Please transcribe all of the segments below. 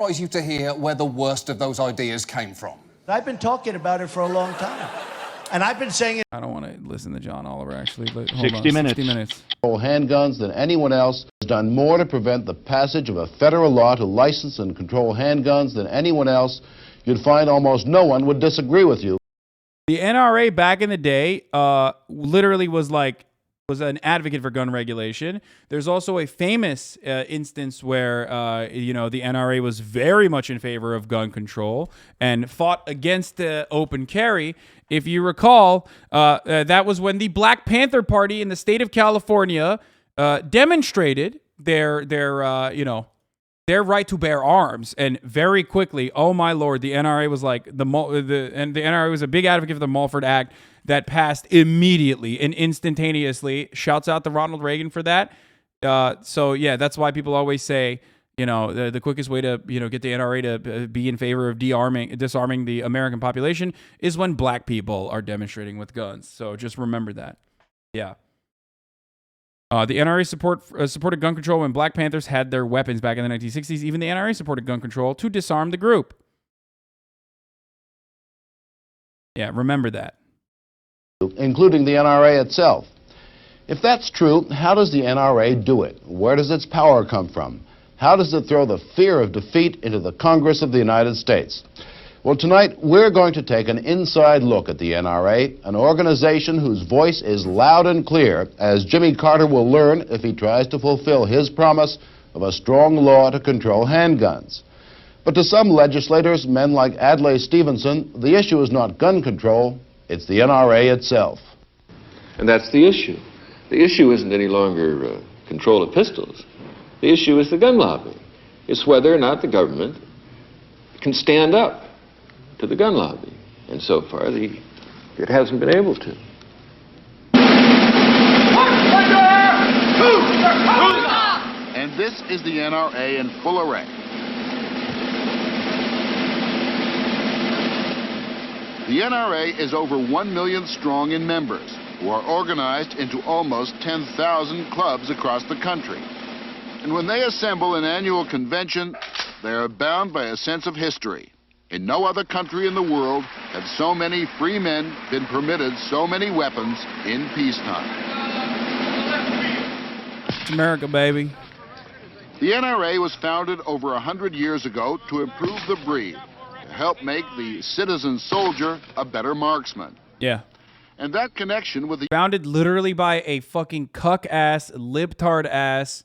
You to hear where the worst of those ideas came from. I've been talking about it for a long time. And I've been saying it. I don't want to listen to John Oliver, actually. But 60 minutes. 60 minutes. Handguns than anyone else has done more to prevent the passage of a federal law to license and control handguns than anyone else. You'd find almost no one would disagree with you. The NRA back in the day literally was an advocate for gun regulation. There's also a famous instance where, the NRA was very much in favor of gun control and fought against open carry. If you recall, that was when the Black Panther Party in the state of California demonstrated their right to bear arms, and very quickly, oh my lord, the NRA was like the NRA was a big advocate for the Mulford Act that passed immediately and instantaneously. Shouts out to Ronald Reagan for that. So yeah, that's why people always say, the quickest way to get the NRA to be in favor of disarming the American population is when black people are demonstrating with guns. So just remember that. Yeah. The NRA supported gun control when Black Panthers had their weapons back in the 1960s. Even the NRA supported gun control to disarm the group. Yeah, remember that. Including the NRA itself. If that's true, how does the NRA do it? Where does its power come from? How does it throw the fear of defeat into the Congress of the United States? Well, tonight we're going to take an inside look at the NRA, an organization whose voice is loud and clear, as Jimmy Carter will learn if he tries to fulfill his promise of a strong law to control handguns. But to some legislators, men like Adlai Stevenson, the issue is not gun control, it's the NRA itself. And that's the issue. The issue isn't any longer control of pistols. The issue is the gun lobby. It's whether or not the government can stand up to the gun lobby. And so far, it hasn't been able to. And this is the NRA in full array. The NRA is over 1 million strong in members, who are organized into almost 10,000 clubs across the country. And when they assemble an annual convention, they are bound by a sense of history. In no other country in the world have so many free men been permitted so many weapons in peacetime. It's America, baby. The NRA was founded over 100 years ago to improve the breed, to help make the citizen soldier a better marksman. Yeah. And that connection with the... Founded literally by a fucking cuck-ass, libtard-ass,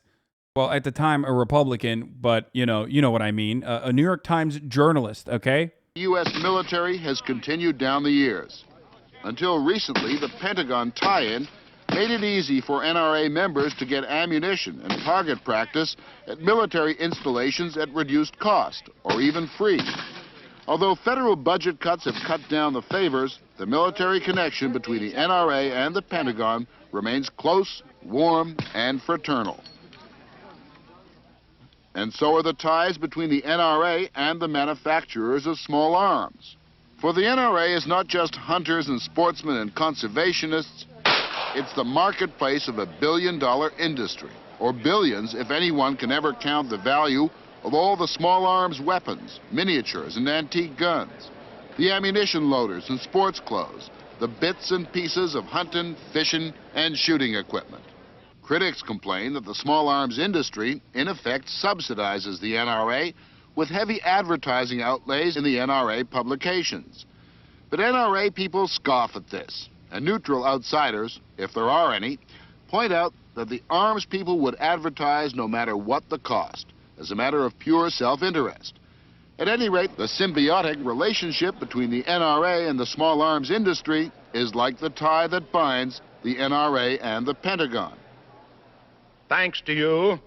well, at the time, a Republican, but you know what I mean, a New York Times journalist, okay? The U.S. military has continued down the years. Until recently, the Pentagon tie-in made it easy for NRA members to get ammunition and target practice at military installations at reduced cost, or even free. Although federal budget cuts have cut down the favors, the military connection between the NRA and the Pentagon remains close, warm, and fraternal. And so are the ties between the NRA and the manufacturers of small arms. For the NRA is not just hunters and sportsmen and conservationists, it's the marketplace of a billion-dollar industry, or billions if anyone can ever count the value of all the small arms weapons, miniatures, and antique guns, the ammunition loaders and sports clothes, the bits and pieces of hunting, fishing, and shooting equipment. Critics complain that the small arms industry, in effect, subsidizes the NRA with heavy advertising outlays in the NRA publications. But NRA people scoff at this, and neutral outsiders, if there are any, point out that the arms people would advertise no matter what the cost, as a matter of pure self-interest. At any rate, the symbiotic relationship between the NRA and the small arms industry is like the tie that binds the NRA and the Pentagon. Thanks to you,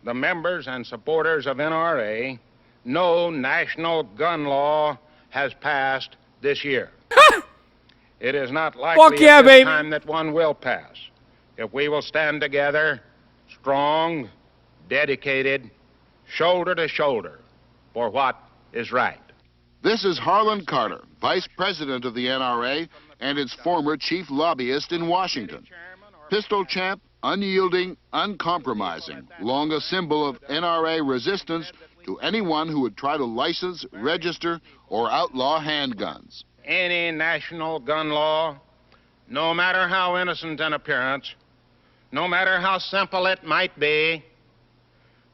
the members and supporters of NRA, no national gun law has passed this year. It is not likely at this time that one will pass. If we will stand together, strong, dedicated, shoulder to shoulder, for what is right. This is Harlan Carter, Vice President of the NRA and its former chief lobbyist in Washington. Pistol champ, unyielding, uncompromising, long a symbol of NRA resistance to anyone who would try to license, register, or outlaw handguns. Any national gun law, no matter how innocent in appearance, no matter how simple it might be,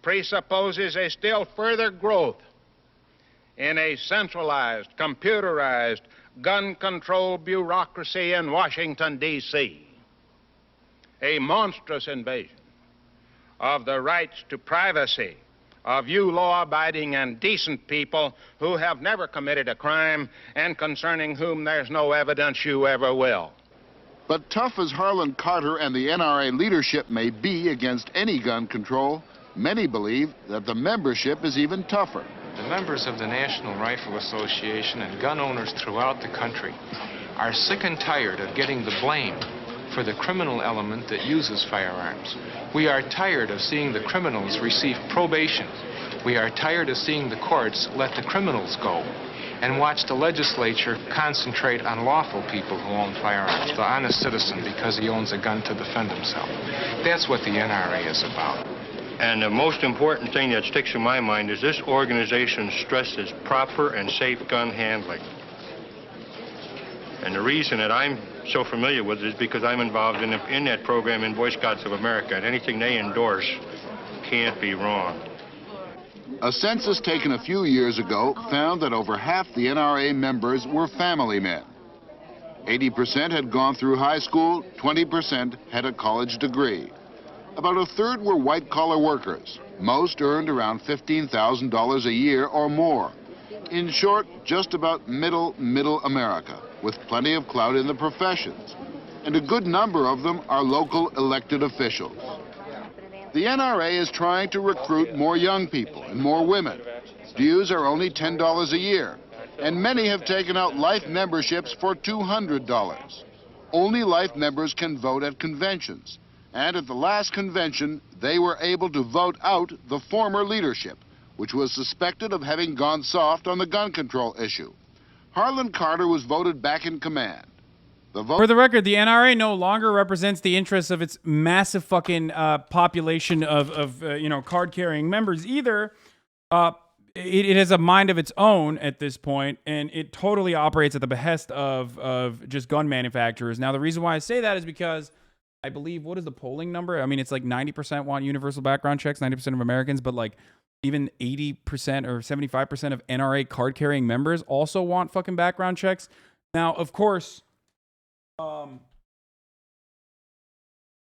presupposes a still further growth in a centralized, computerized gun control bureaucracy in Washington, D.C. A monstrous invasion of the rights to privacy of you law-abiding and decent people who have never committed a crime and concerning whom there's no evidence you ever will. But tough as Harlan Carter and the NRA leadership may be against any gun control, many believe that the membership is even tougher. The members of the National Rifle Association and gun owners throughout the country are sick and tired of getting the blame for the criminal element that uses firearms. We are tired of seeing the criminals receive probation. We are tired of seeing the courts let the criminals go and watch the legislature concentrate on lawful people who own firearms, the honest citizen because he owns a gun to defend himself. That's what the NRA is about. And the most important thing that sticks in my mind is this organization stresses proper and safe gun handling. And the reason that I'm so familiar with it is because I'm involved in that program in Boy Scouts of America, and anything they endorse can't be wrong. A census taken a few years ago found that over half the NRA members were family men. 80% had gone through high school, 20% had a college degree. About a third were white-collar workers. Most earned around $15,000 a year or more. In short, just about middle America, with plenty of clout in the professions. And a good number of them are local elected officials. The NRA is trying to recruit more young people and more women. Dues are only $10 a year, and many have taken out life memberships for $200. Only life members can vote at conventions. And at the last convention, they were able to vote out the former leadership, which was suspected of having gone soft on the gun control issue. Harlan Carter was voted back in command. For the record, the NRA no longer represents the interests of its massive fucking population of card-carrying members either. It has a mind of its own at this point, and it totally operates at the behest of just gun manufacturers. Now, the reason why I say that is because I believe, what is the polling number? I mean, it's like 90% want universal background checks, 90% of Americans, but like even 80% or 75% of NRA card-carrying members also want fucking background checks. Now, of course, the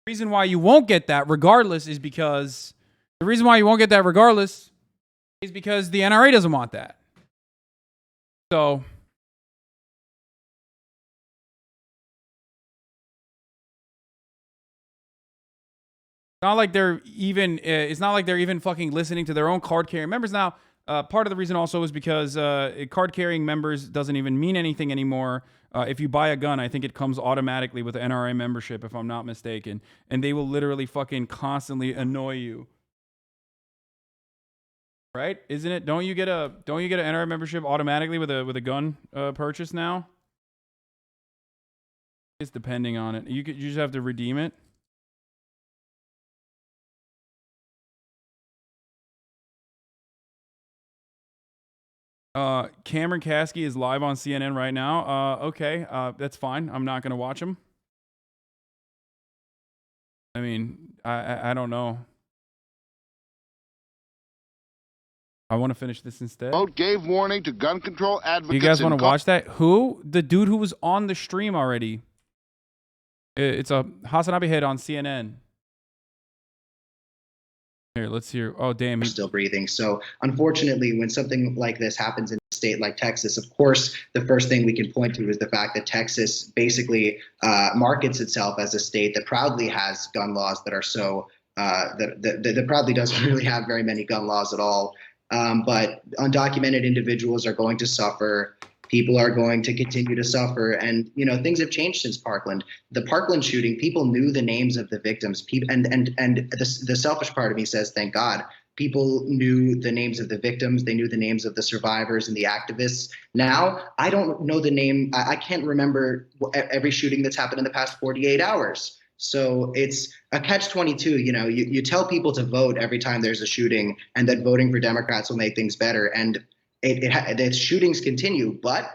reason why you won't get that regardless is because the NRA doesn't want that. So it's not like they're even fucking listening to their own card-carrying members. Now, part of the reason also is because card-carrying members doesn't even mean anything anymore. If you buy a gun, I think it comes automatically with NRA membership, if I'm not mistaken. And they will literally fucking constantly annoy you. Right? Isn't it? Don't you get an NRA membership automatically with a gun purchase now? It's depending on it. You just have to redeem it. Cameron Kasky is live on CNN right now. Okay, that's fine. I'm not gonna watch him. I mean, I don't know. I want to finish this instead. Vote gave warning to gun control advocates. You guys want to watch that? Who? The dude who was on the stream already. It's a HasanAbi head on CNN. Here, let's hear. Oh, damn. Still breathing. So unfortunately, when something like this happens in a state like Texas, of course, the first thing we can point to is the fact that Texas basically markets itself as a state that proudly has gun laws that are so that proudly doesn't really have very many gun laws at all. But undocumented individuals are going to suffer. People are going to continue to suffer. And, you know, things have changed since Parkland. The Parkland shooting, people knew the names of the victims. And the selfish part of me says, thank God. People knew the names of the victims. They knew the names of the survivors and the activists. Now, I don't know the name. I can't remember every shooting that's happened in the past 48 hours. So it's a catch-22. You tell people to vote every time there's a shooting, and that voting for Democrats will make things better. And the shootings continue. But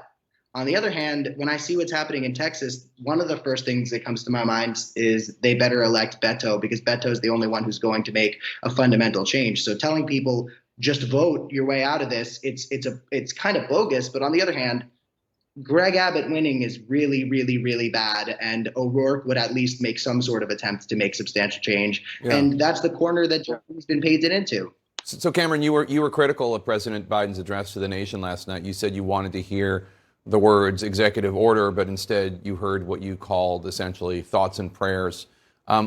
on the other hand, when I see what's happening in Texas, one of the first things that comes to my mind is they better elect Beto, because Beto is the only one who's going to make a fundamental change. So telling people just vote your way out of this, it's kind of bogus. But on the other hand, Greg Abbott winning is really, really, really bad, and O'Rourke would at least make some sort of attempt to make substantial change. Yeah. And that's the corner that Joe's been painted into. So Cameron, you were critical of President Biden's address to the nation last night. You said you wanted to hear the words executive order, but instead you heard what you called essentially thoughts and prayers.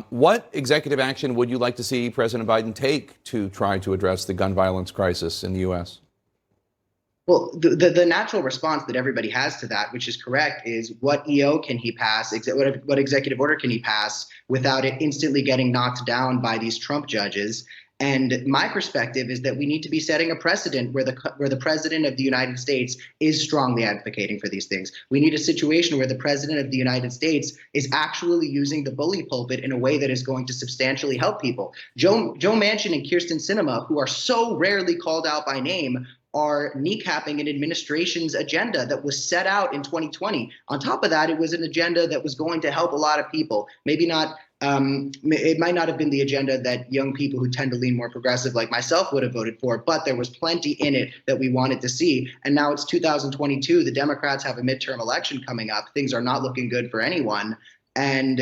What executive action would you like to see President Biden take to try to address the gun violence crisis in the U.S.? Well, the natural response that everybody has to that, which is correct, is what EO can he pass, what executive order can he pass without it instantly getting knocked down by these Trump judges? And my perspective is that we need to be setting a precedent where the president of the United States is strongly advocating for these things. We need a situation where the president of the United States is actually using the bully pulpit in a way that is going to substantially help people. Joe Manchin and Kyrsten Sinema, who are so rarely called out by name, are kneecapping an administration's agenda that was set out in 2020. On top of that, it was an agenda that was going to help a lot of people. Maybe not, it might not have been the agenda that young people who tend to lean more progressive like myself would have voted for, but there was plenty in it that we wanted to see. And now it's 2022. The Democrats have a midterm election coming up. Things are not looking good for anyone. And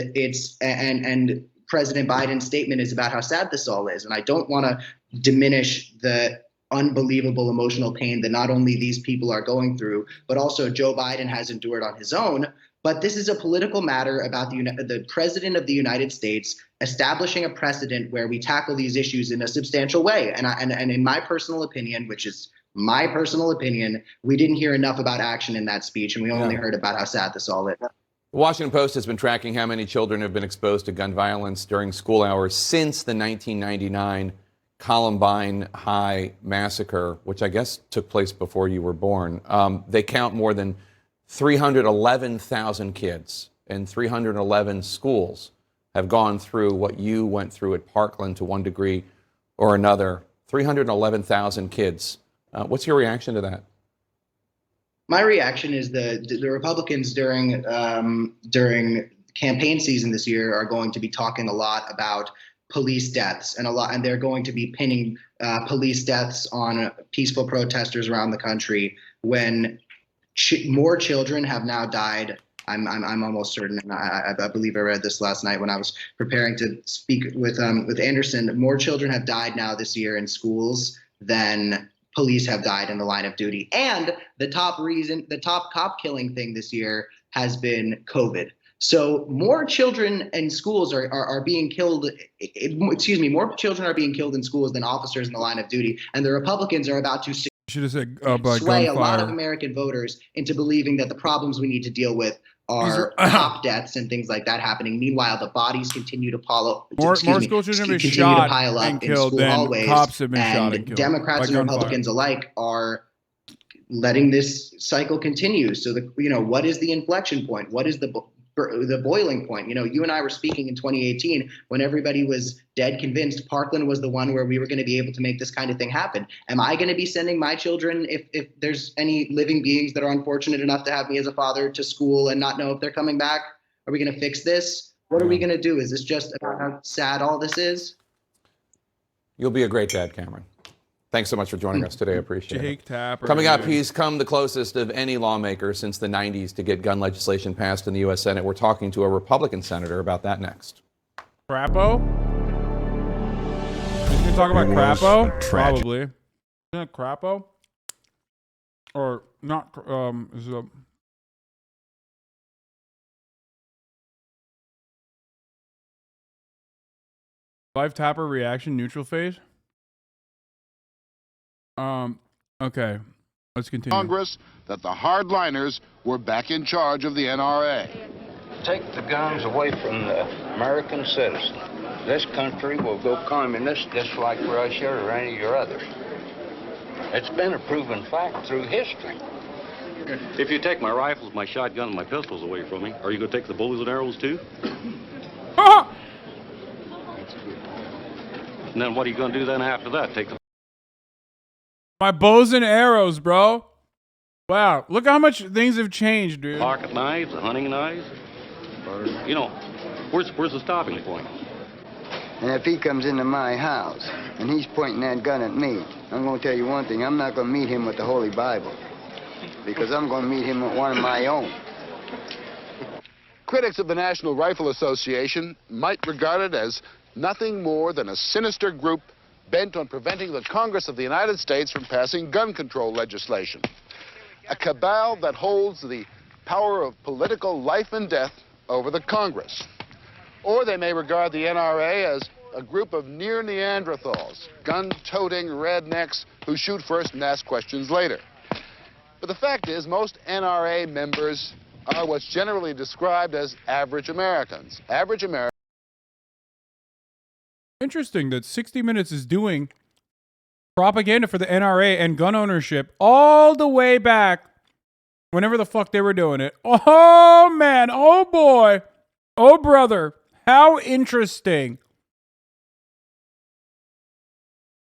and President Biden's statement is about how sad this all is. And I don't want to diminish the unbelievable emotional pain that not only these people are going through, but also Joe Biden has endured on his own. But this is a political matter about the president of the United States establishing a precedent where we tackle these issues in a substantial way. And in my personal opinion, which is my personal opinion, we didn't hear enough about action in that speech, and we only heard about how sad this all is. The Washington Post has been tracking how many children have been exposed to gun violence during school hours since the 1999 Columbine High massacre, which I guess took place before you were born. They count more than 311,000 kids and 311 schools have gone through what you went through at Parkland to one degree or another. 311,000 kids. What's your reaction to that? My reaction is the Republicans during campaign season this year are going to be talking a lot about police deaths and they're going to be pinning police deaths on peaceful protesters around the country when more children have now died. I'm almost certain, and I believe I read this last night when I was preparing to speak with Anderson. More children have died now this year in schools than police have died in the line of duty. And the top cop killing thing this year has been COVID. So more children in schools are being killed. More children are being killed in schools than officers in the line of duty. And the Republicans are about to sway a lot of American voters into believing that the problems we need to deal with are cop deaths and things like that happening. Meanwhile, the bodies continue to pile up. More school children have been shot and killed than cops have been shot and killed. Democrats and Republicans alike are letting this cycle continue. So what is the inflection point? What is the boiling point? You and I were speaking in 2018 when everybody was dead convinced Parkland was the one where we were going to be able to make this kind of thing happen. Am I going to be sending my children, if there's any living beings that are unfortunate enough to have me as a father, to school and not know if they're coming back? Are we going to fix this? What are we going to do? Is this just about how sad all this is? You'll be a great dad, Cameron. Thanks so much for joining us today. I appreciate it. Tapper, Coming up, he's come the closest of any lawmaker since the 90s to get gun legislation passed in the U.S. Senate. We're talking to a Republican senator about that next. Crapo? You can talk about Crapo? Probably. Isn't it Crapo? Or not, is it live tapper reaction neutral phase? Okay, let's continue. Congress that the hardliners were back in charge of the NRA. Take the guns away from the American citizen. This country will go communist just like Russia or any of your others. It's been a proven fact through history. If you take my rifles, my shotgun, and my pistols away from me, are you going to take the bows and arrows too? And then what are you going to do then after that? Take the My bows and arrows, bro. Wow, look how much things have changed, dude. pocket knives, the hunting knives, or, you know, where's the stopping point? And if he comes into my house and he's pointing that gun at me, I'm going to tell you one thing. I'm not going to meet him with the Holy Bible, because I'm going to meet him with one of my own. Critics of the National Rifle Association might regard it as nothing more than a sinister group bent on preventing the Congress of the United States from passing gun control legislation. A cabal that holds the power of political life and death over the Congress. Or they may regard the NRA as a group of near Neanderthals, gun-toting rednecks who shoot first and ask questions later. But the fact is, most NRA members are what's generally described as average Americans. Average Americans. Interesting that 60 Minutes is doing propaganda for the NRA and gun ownership all the way back whenever the fuck they were doing it. Oh, man. Oh, boy. Oh, brother. How interesting.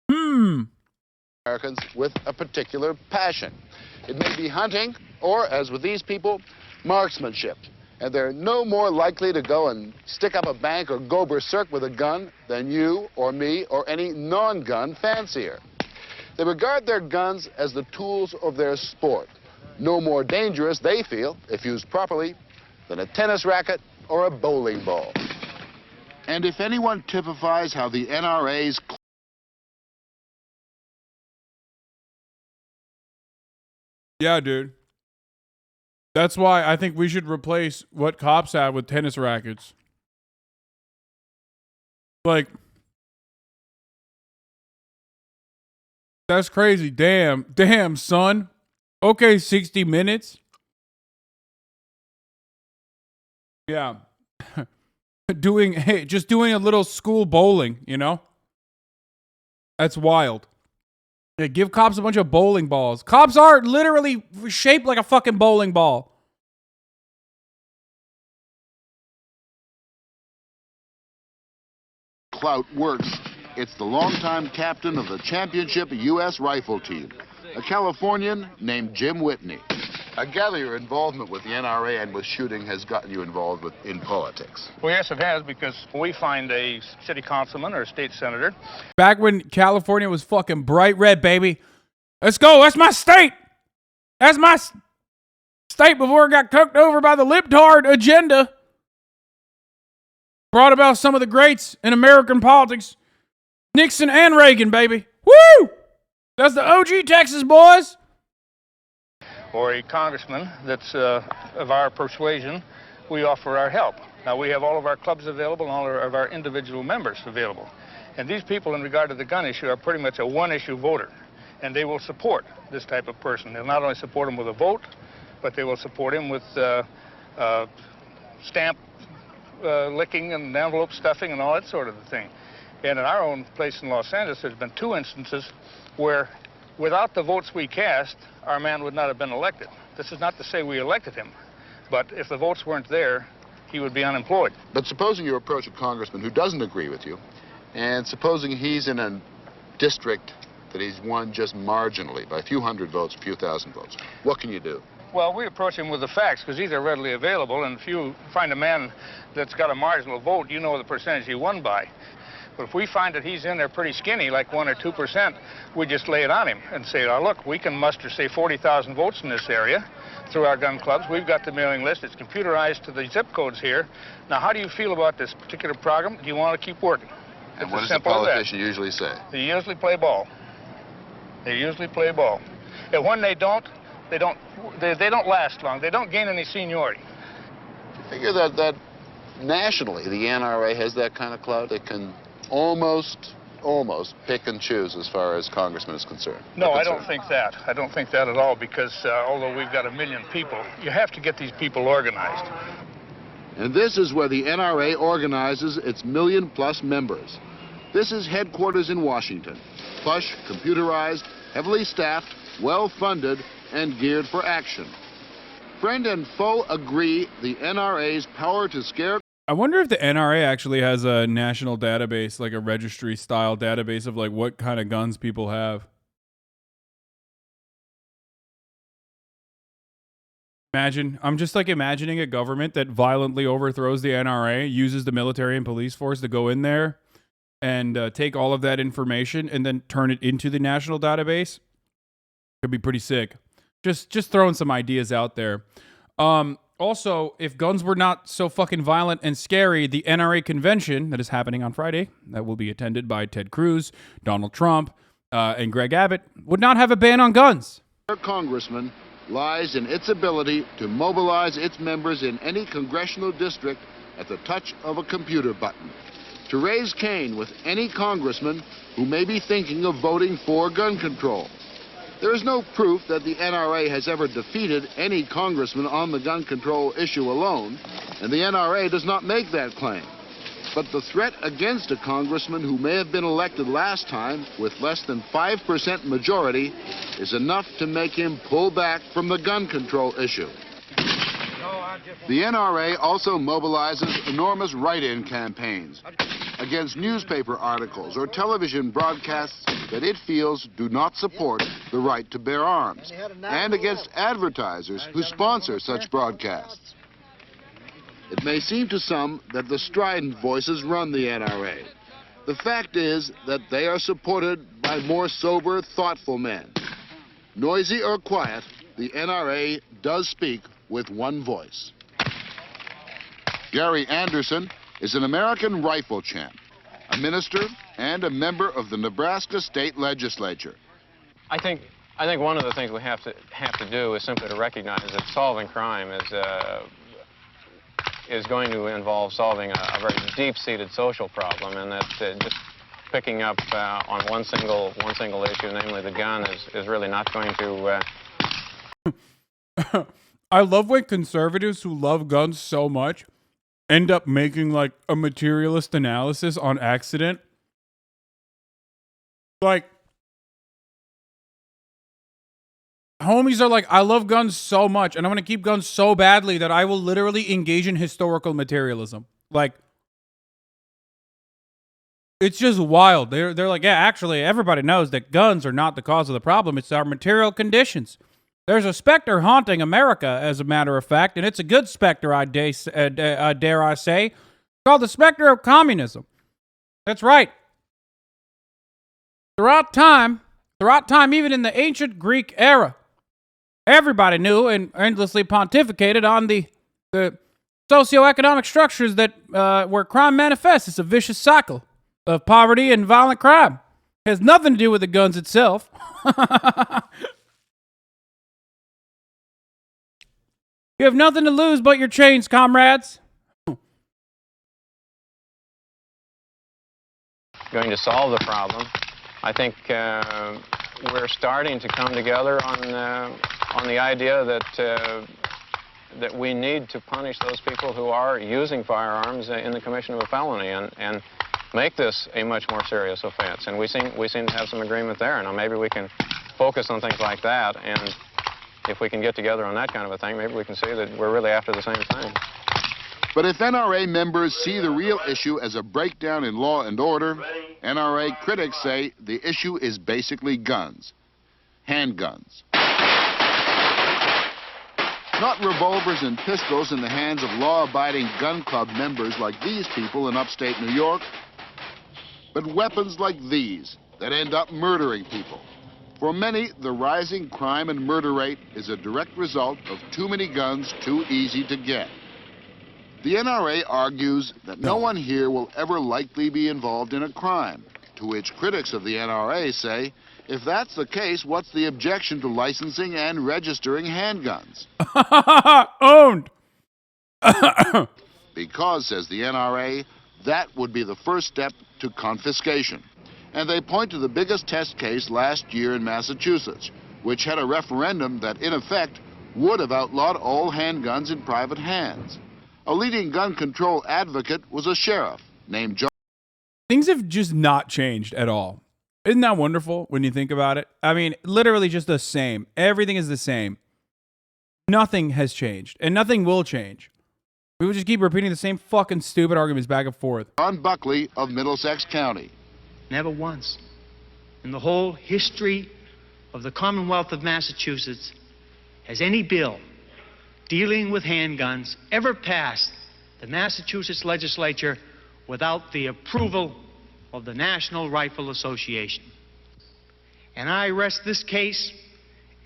Americans with a particular passion. It may be hunting or, as with these people, marksmanship. And they're no more likely to go and stick up a bank or go berserk with a gun than you or me or any non-gun fancier. They regard their guns as the tools of their sport. No more dangerous, they feel, if used properly, than a tennis racket or a bowling ball. And if anyone typifies how the NRA's Yeah, dude. That's why I think we should replace what cops have with tennis rackets. Like, that's crazy. Damn, son. Okay, 60 Minutes. Yeah. Just doing a little school bowling, you know? That's wild. Yeah, give cops a bunch of bowling balls. Cops are literally shaped like a fucking bowling ball. clout works, it's the longtime captain of the championship U.S. rifle team, a Californian named Jim Whitney. I gather your involvement with the NRA and with shooting has gotten you involved in politics. Well, yes, it has, because we find a city councilman or a state senator. Back when California was fucking bright red, baby. Let's go. That's my state. That's my state before it got cooked over by the libtard agenda. Brought about some of the greats in American politics. Nixon and Reagan, baby. Woo! That's the OG Texas, boys. Or a congressman that's of our persuasion, we offer our help. Now, we have all of our clubs available and all of our individual members available. And these people, in regard to the gun issue, are pretty much a one-issue voter. And they will support this type of person. They'll not only support him with a vote, but they will support him with stamp licking and envelope stuffing and all that sort of thing. And in our own place in Los Angeles, there's been 2 instances where, without the votes we cast, our man would not have been elected. This is not to say we elected him, but if the votes weren't there, he would be unemployed. But supposing you approach a congressman who doesn't agree with you, and supposing he's in a district that he's won just marginally by a few hundred votes, a few thousand votes, what can you do? Well, we approach him with the facts, because these are readily available, and if you find a man that's got a marginal vote, you know the percentage he won by. But if we find that he's in there pretty skinny, like 1 or 2%, we just lay it on him and say, oh, look, we can muster, say, 40,000 votes in this area through our gun clubs. We've got the mailing list. It's computerized to the zip codes here. Now, how do you feel about this particular program? Do you want to keep working? And what does the politician usually say? They usually play ball. They usually play ball. And when they don't last long. They don't gain any seniority. Do you figure that nationally the NRA has that kind of clout? It can almost pick and choose as far as congressman is concerned. No, I don't think that. I don't think that at all, because although we've got 1 million people, you have to get these people organized. And this is where the NRA organizes its 1 million-plus members. This is headquarters in Washington. Plush, computerized, heavily staffed, well-funded, and geared for action. Friend and foe agree the NRA's power to scare... I wonder if the NRA actually has a national database, like a registry style database of like what kind of guns people have. Imagine, I'm just like imagining a government that violently overthrows the NRA, uses the military and police force to go in there and take all of that information and then turn it into the national database. Could be pretty sick. Just throwing some ideas out there. Also, if guns were not so fucking violent and scary, the NRA convention that is happening on Friday, that will be attended by Ted Cruz, Donald Trump, and Greg Abbott, would not have a ban on guns. Congressman lies in its ability to mobilize its members in any congressional district at the touch of a computer button, to raise Cain with any congressman who may be thinking of voting for gun control. There is no proof that the NRA has ever defeated any congressman on the gun control issue alone, and the NRA does not make that claim. But the threat against a congressman who may have been elected last time with less than 5% majority is enough to make him pull back from the gun control issue. The NRA also mobilizes enormous write-in campaigns against newspaper articles or television broadcasts that it feels do not support the right to bear arms, and against advertisers who sponsor such broadcasts. It may seem to some that the strident voices run the NRA. The fact is that they are supported by more sober, thoughtful men. Noisy or quiet, the NRA does speak with one voice. Gary Anderson is an American rifle champ, a minister, and a member of the Nebraska State Legislature. I think one of the things we have to do is simply to recognize that solving crime is going to involve solving a very deep-seated social problem, and that just picking up on one single issue, namely the gun, is really not going to. I love when conservatives who love guns so much end up making like a materialist analysis on accident. Like, homies are like, I love guns so much, and I'm going to keep guns so badly that I will literally engage in historical materialism. Like, it's just wild. They're like, yeah, actually, everybody knows that guns are not the cause of the problem. It's our material conditions. There's a specter haunting America, as a matter of fact, and it's a good specter, dare I say, called the specter of communism. That's right. Throughout time, even in the ancient Greek era, everybody knew and endlessly pontificated on the socioeconomic structures that where crime manifests. It's a vicious cycle of poverty and violent crime. It has nothing to do with the guns itself. You have nothing to lose but your chains, comrades. Going to solve the problem. I think we're starting to come together on the idea that we need to punish those people who are using firearms in the commission of a felony and make this a much more serious offense. And we seem to have some agreement there. Now maybe we can focus on things like that, and if we can get together on that kind of a thing, maybe we can see that we're really after the same thing. But if NRA members see the real issue as a breakdown in law and order, NRA critics say the issue is basically guns. Handguns. Not revolvers and pistols in the hands of law-abiding gun club members like these people in upstate New York, but weapons like these that end up murdering people. For many, the rising crime and murder rate is a direct result of too many guns too easy to get. The NRA argues that no one here will ever likely be involved in a crime, to which critics of the NRA say, if that's the case, what's the objection to licensing and registering handguns? Owned! Because, says the NRA, that would be the first step to confiscation. And they point to the biggest test case last year in Massachusetts, which had a referendum that, in effect, would have outlawed all handguns in private hands. A leading gun control advocate was a sheriff named John. Things have just not changed at all. Isn't that wonderful when you think about it? I mean, literally just the same. Everything is the same. Nothing has changed, and nothing will change. We would just keep repeating the same fucking stupid arguments back and forth. John Buckley of Middlesex County. Never once in the whole history of the Commonwealth of Massachusetts has any bill dealing with handguns ever passed the Massachusetts legislature without the approval of the National Rifle Association. And I rest this case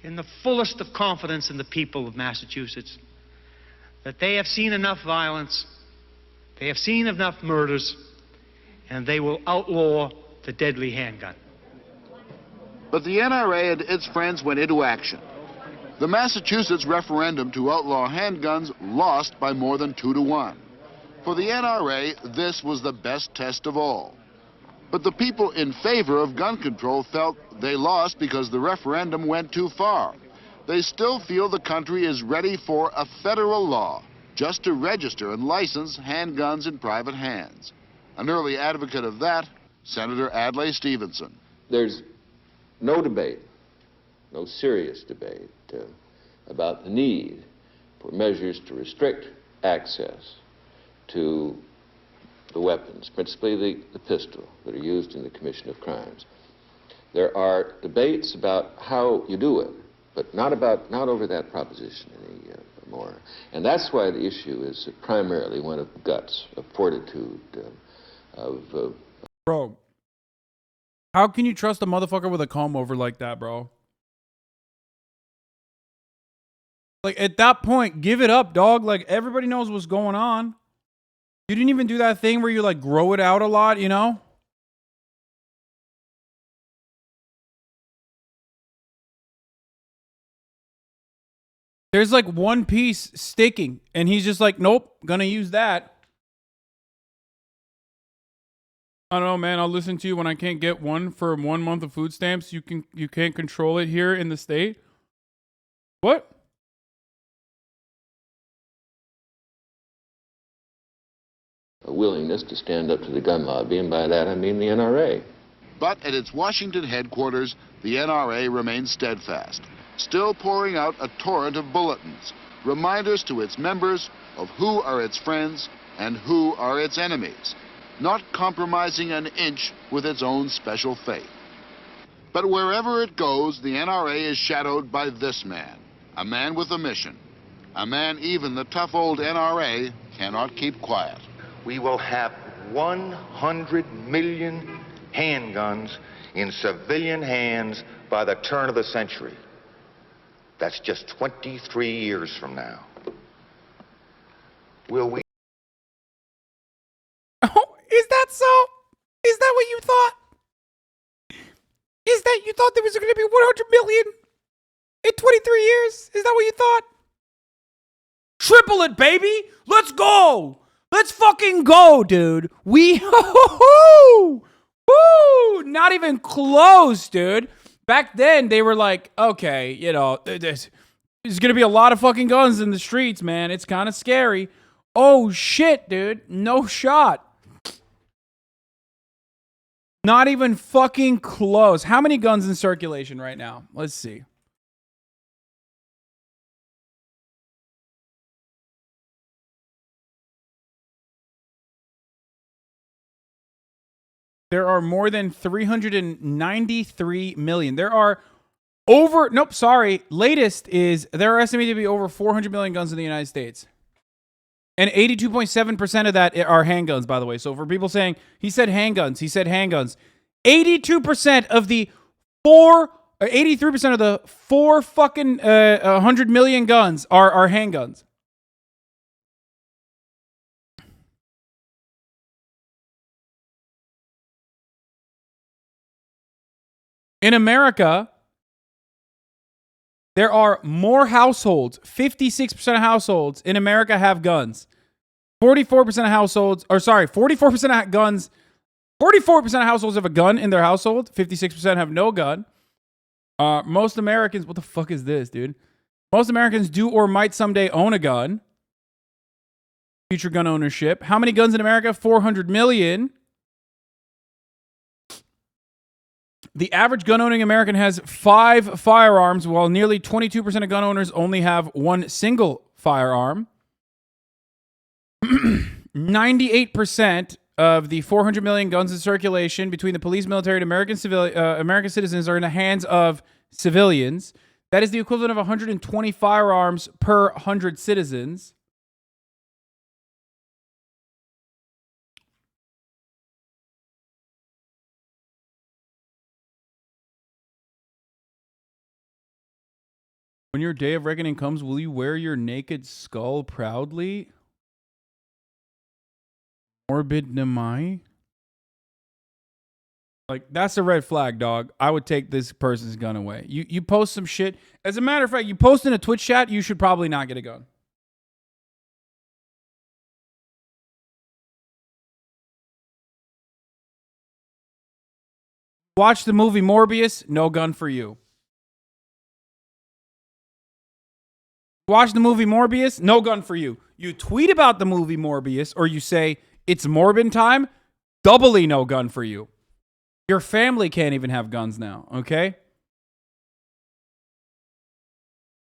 in the fullest of confidence in the people of Massachusetts that they have seen enough violence, they have seen enough murders, and they will outlaw the deadly handgun. But the NRA and its friends went into action. The Massachusetts referendum to outlaw handguns lost by more than 2-1. For the NRA, this was the best test of all. But the people in favor of gun control felt they lost because the referendum went too far. They still feel the country is ready for a federal law just to register and license handguns in private hands. An early advocate of that, Senator Adlai Stevenson. There's no debate, no serious debate about the need for measures to restrict access to the weapons, principally the pistol that are used in the commission of crimes. There are debates about how you do it, but not over that proposition anymore. And that's why the issue is primarily one of guts, of fortitude, Bro, how can you trust a motherfucker with a comb over like that, bro? Like, at that point, give it up, dog. Like, everybody knows what's going on. You didn't even do that thing where you, like, grow it out a lot, you know? There's, like, one piece sticking, and he's just like, nope, gonna use that. I don't know, man. I'll listen to you when I can't get one for 1 month of food stamps. You can't control it here in the state. What? a willingness to stand up to the gun lobby, and by that I mean the NRA. But at its Washington headquarters, the NRA remains steadfast, still pouring out a torrent of bulletins, reminders to its members of who are its friends and who are its enemies, not compromising an inch with its own special faith. But wherever it goes, the NRA is shadowed by this man, a man with a mission, a man even the tough old NRA cannot keep quiet. We will have 100 million handguns in civilian hands by the turn of the century. That's just 23 years from now. Will we? Oh, is that so? Is that what you thought? Is that you thought there was going to be 100 million in 23 years? Is that what you thought? Triple it, baby. Let's go. Let's fucking go, dude. We, woo, not even close, dude. Back then, they were like, okay, you know, there's going to be a lot of fucking guns in the streets, man. It's kind of scary. Oh, shit, dude. No shot. Not even fucking close. How many guns in circulation right now? Let's see. There are more than 393 million. There are over, nope, sorry. Latest is there are estimated to be over 400 million guns in the United States. And 82.7% of that are handguns, by the way. So for people saying, he said handguns. 82% of the 83% of the 100 million guns are handguns. In America, there are more households. 56% of households in America have guns. 44% of households, 44% of guns. 44% of households have a gun in their household. 56% have no gun. Most Americans, what the fuck is this, dude? Most Americans do or might someday own a gun. Future gun ownership. How many guns in America? 400 million. The average gun-owning American has 5 firearms, while nearly 22% of gun owners only have one single firearm. 98% of the 400 million guns in circulation between the police, military, and American citizens are in the hands of civilians. That is the equivalent of 120 firearms per 100 citizens. When your day of reckoning comes, will you wear your naked skull proudly? Morbid Namai? Like, that's a red flag, dog. I would take this person's gun away. You post some shit. As a matter of fact, you post in a Twitch chat, you should probably not get a gun. Watch the movie Morbius, no gun for you. Watch the movie Morbius, no gun for you. You tweet about the movie Morbius, or you say, it's Morbin time, doubly no gun for you. Your family can't even have guns now, okay?